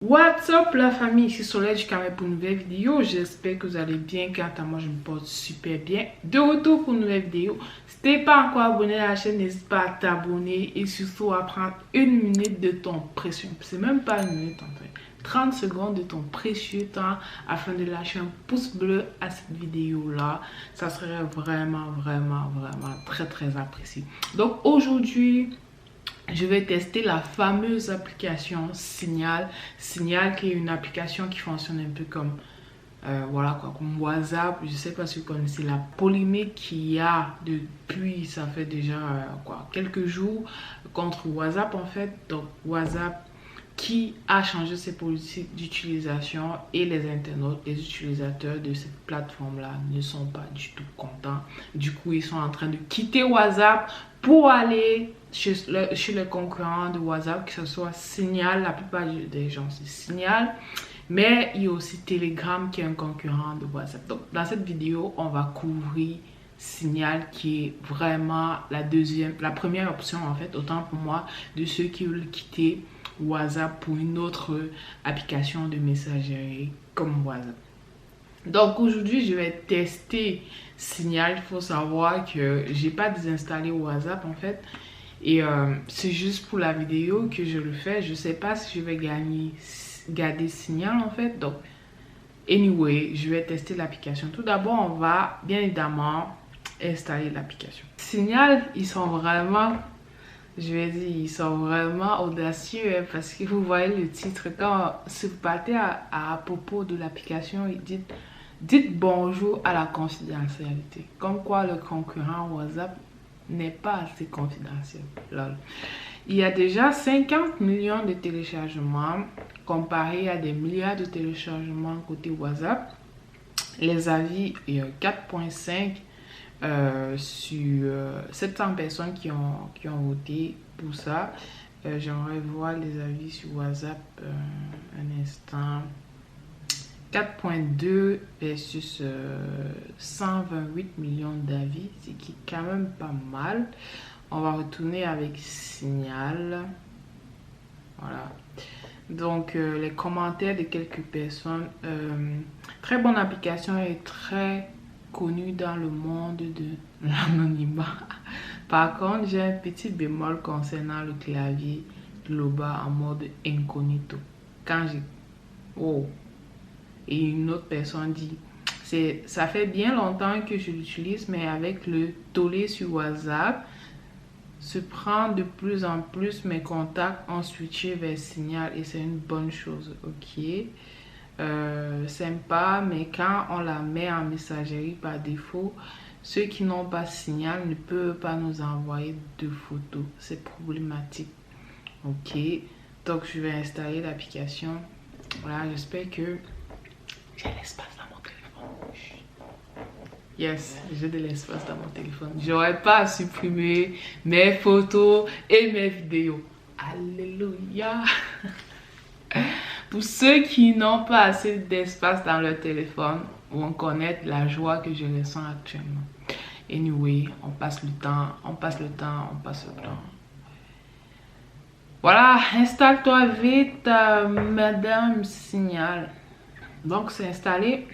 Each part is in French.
What's up la famille, ici Soleil du Cameroun pour une nouvelle vidéo. J'espère que vous allez bien. Quant à moi, je me porte super bien. De retour pour une nouvelle vidéo. Si t'es pas encore abonné à la chaîne, n'hésite pas à t'abonner et surtout à prendre une minute de ton précieux. C'est même pas une minute en fait. 30 secondes de ton précieux temps afin de lâcher un pouce bleu à cette vidéo là. Ça serait vraiment très apprécié. Donc aujourd'hui, je vais tester la fameuse application Signal. Signal qui est une application qui fonctionne un peu comme voilà quoi, comme WhatsApp. Je sais pas si vous connaissez la polémique qu'il y a depuis, ça fait déjà quelques jours contre WhatsApp en fait. Donc WhatsApp qui a changé ses politiques d'utilisation et les internautes, les utilisateurs de cette plateforme-là ne sont pas du tout contents. Du coup, ils sont en train de quitter WhatsApp pour aller chez les concurrents de WhatsApp, que ce soit Signal, la plupart des gens c'est Signal, mais il y a aussi Telegram qui est un concurrent de WhatsApp. Donc, dans cette vidéo, on va couvrir Signal qui est vraiment la première option en fait, autant pour moi, de ceux qui veulent quitter WhatsApp pour une autre application de messagerie comme WhatsApp. Donc aujourd'hui, je vais tester Signal. Il faut savoir que j'ai pas désinstallé WhatsApp en fait. Et c'est juste pour la vidéo que je le fais. Je sais pas si je vais garder Signal en fait. Donc, anyway, je vais tester l'application. Tout d'abord, on va bien évidemment installer l'application. Signal, ils sont vraiment... Je vais dire, ils sont vraiment audacieux hein, parce que vous voyez le titre. Quand vous partez à propos de l'application, ils disent dites bonjour à la confidentialité. Comme quoi le concurrent WhatsApp n'est pas assez confidentiel. Lol. Il y a déjà 50 millions de téléchargements comparé à des milliards de téléchargements côté WhatsApp. Les avis, il y a 4,5 sur 700 personnes qui ont voté pour ça. J'aimerais voir les avis sur WhatsApp un instant. 4,2 versus 128 millions d'avis, ce qui est quand même pas mal. On va retourner avec Signal. Voilà. Donc, les commentaires de quelques personnes. Très bonne application et très connue dans le monde de l'anonymat. Par contre, j'ai un petit bémol concernant le clavier global en mode incognito. Quand j'ai... Oh! Et une autre personne dit, ça fait bien longtemps que je l'utilise, mais avec le tollé sur WhatsApp, se prend de plus en plus mes contacts ont switché vers Signal et c'est une bonne chose. Ok, sympa, mais quand on la met en messagerie par défaut, ceux qui n'ont pas Signal ne peuvent pas nous envoyer de photos. C'est problématique. Ok, donc je vais installer l'application. Voilà, j'espère que j'ai l'espace dans mon téléphone. Yes, j'ai de l'espace dans mon téléphone. J'aurais pas à supprimer mes photos et mes vidéos. Alléluia. Pour ceux qui n'ont pas assez d'espace dans leur téléphone, vont connaître la joie que je ressens actuellement. Anyway, on passe le temps. Voilà, installe-toi vite, Madame Signal. Donc, c'est installé.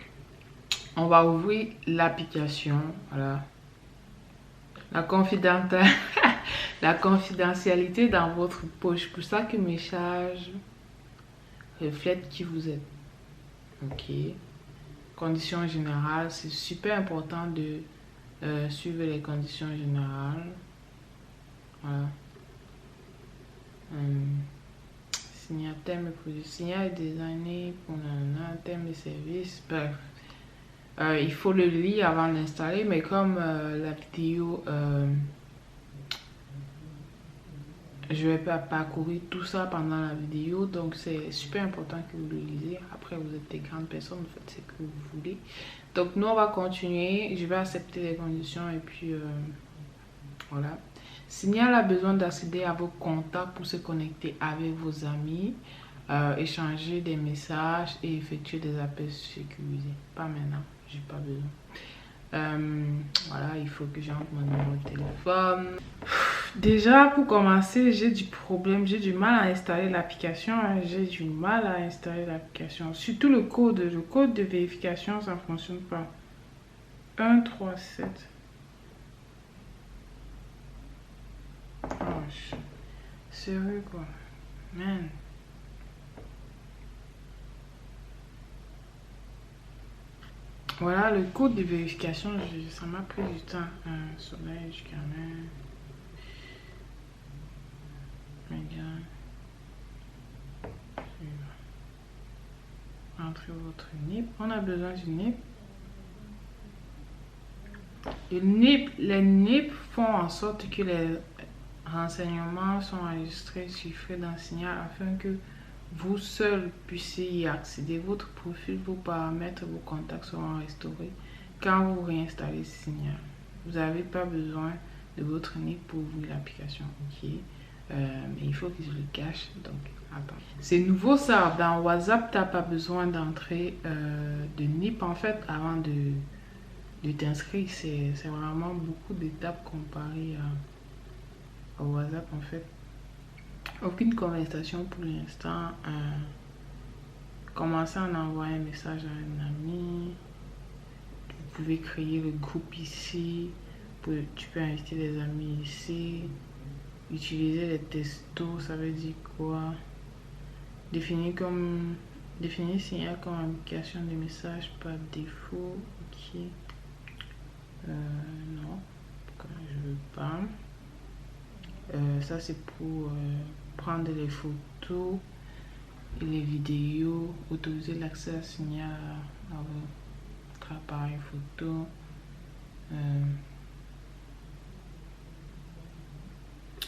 On va ouvrir l'application. Voilà. La confidentialité dans votre poche. Pour ça que mes charges reflètent qui vous êtes. Ok. Conditions générales. C'est super important de suivre les conditions générales. Voilà. Signal thème et produit. Signal est designé pour un thème et service. Bref. Il faut le lire avant de l'installer, mais comme la vidéo, je vais pas parcourir tout ça pendant la vidéo, donc c'est super important que vous le lisez. Après, vous êtes des grandes personnes, vous faites ce que vous voulez. Donc, nous, on va continuer. Je vais accepter les conditions et puis voilà. Signal a besoin d'accéder à vos contacts pour se connecter avec vos amis, échanger des messages et effectuer des appels sécurisés. Pas maintenant, j'ai pas besoin. Voilà, il faut que j'entre mon numéro de téléphone. Déjà, pour commencer, j'ai du problème, j'ai du mal à installer l'application. J'ai du mal à installer l'application. Surtout le code de vérification, ça ne fonctionne pas. 1, 3, 7. Oh, sérieux quoi. Man. Voilà, le code de vérification, ça m'a pris du temps. Soleil, quand même. Regarde. Entrez votre NIP. On a besoin du NIP. Les NIP font en sorte que les renseignements sont enregistrés, chiffrés dans Signal afin que vous seul puissiez y accéder. Votre profil, vos paramètres, vos contacts seront restaurés quand vous réinstallez Signal. Vous n'avez pas besoin de votre NIP pour ouvrir l'application. Ok. Mais il faut que je le cache. Donc, attends. C'est nouveau ça. Dans WhatsApp, tu n'as pas besoin d'entrer de NIP en fait avant de t'inscrire. C'est vraiment beaucoup d'étapes comparées au WhatsApp en fait. Aucune conversation pour l'instant. Commencez à envoyer un message à un ami. Vous pouvez créer le groupe ici. Tu peux inviter des amis ici. Utiliser les textos, ça veut dire quoi? Définir Signal comme application de message par défaut. Ok. Non, je veux pas. Ça c'est pour prendre les photos et les vidéos, autoriser l'accès à Signal à votre appareil photo.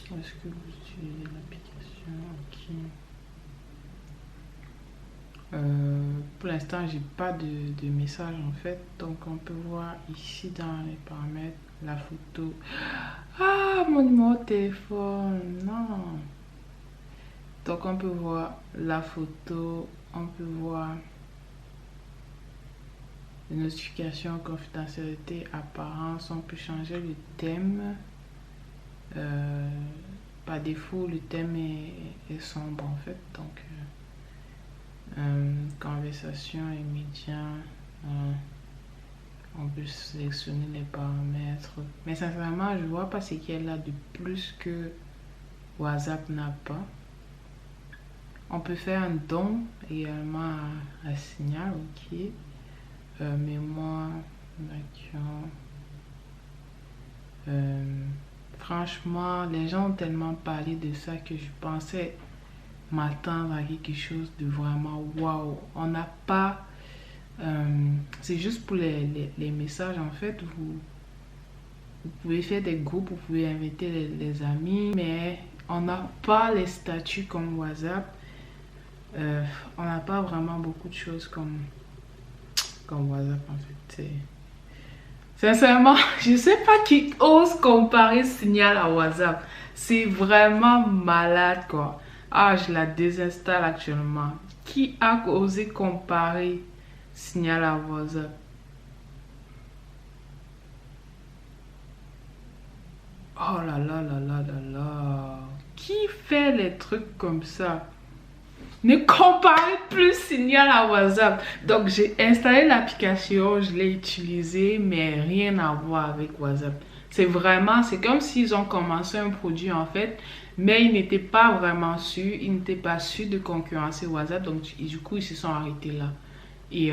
Est-ce que vous utilisez l'application? Ok. Pour l'instant, j'ai pas de message en fait. Donc, on peut voir ici dans les paramètres la photo. Ah, mon numéro de téléphone. Non. Donc, on peut voir la photo. On peut voir les notifications, confidentialité, apparence. On peut changer le thème. Par défaut, le thème est sombre en fait. Donc, conversation immédiat, on peut sélectionner les paramètres, mais sincèrement je vois pas ce qu'il y a là de plus que WhatsApp n'a pas. On peut faire un don également à Signal. Ok. Mémoire d'action. Franchement, les gens ont tellement parlé de ça que je pensais m'attendre à quelque chose de vraiment waouh. On n'a pas c'est juste pour les messages en fait. Vous pouvez faire des groupes, vous pouvez inviter les amis, mais on n'a pas les statuts comme WhatsApp. On n'a pas vraiment beaucoup de choses comme WhatsApp en fait. Sincèrement, je sais pas qui ose comparer Signal à WhatsApp. C'est vraiment malade quoi. Ah, je la désinstalle actuellement. Qui a osé comparer Signal à WhatsApp? Oh là là là là là là. Qui fait les trucs comme ça? Ne comparez plus Signal à WhatsApp. Donc, j'ai installé l'application, je l'ai utilisée, mais rien à voir avec WhatsApp. C'est comme s'ils ont commencé un produit en fait, mais ils n'étaient pas vraiment sûrs, ils n'étaient pas sûrs de concurrencer WhatsApp, donc du coup, ils se sont arrêtés là. Et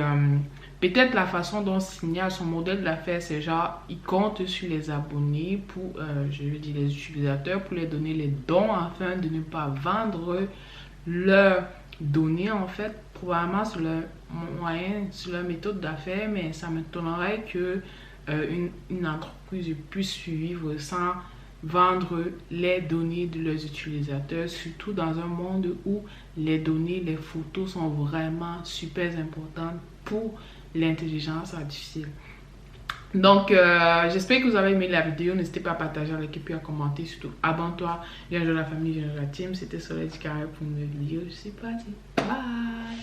peut-être la façon dont Signal, son modèle d'affaires, c'est genre, ils comptent sur les abonnés pour, je veux dire, les utilisateurs, pour les donner les dons afin de ne pas vendre leurs données en fait, probablement sur leur moyen, sur leur méthode d'affaires, mais ça m'étonnerait que une entreprise puisse suivre sans vendre les données de leurs utilisateurs, surtout dans un monde où les données, les photos sont vraiment super importantes pour l'intelligence artificielle. Donc, j'espère que vous avez aimé la vidéo. N'hésitez pas à partager avec et puis à commenter. Surtout, abonne-toi. Viens de la famille, viens de la team. C'était Soleil du Carré pour une nouvelle vidéo. Je suis partie. Bye!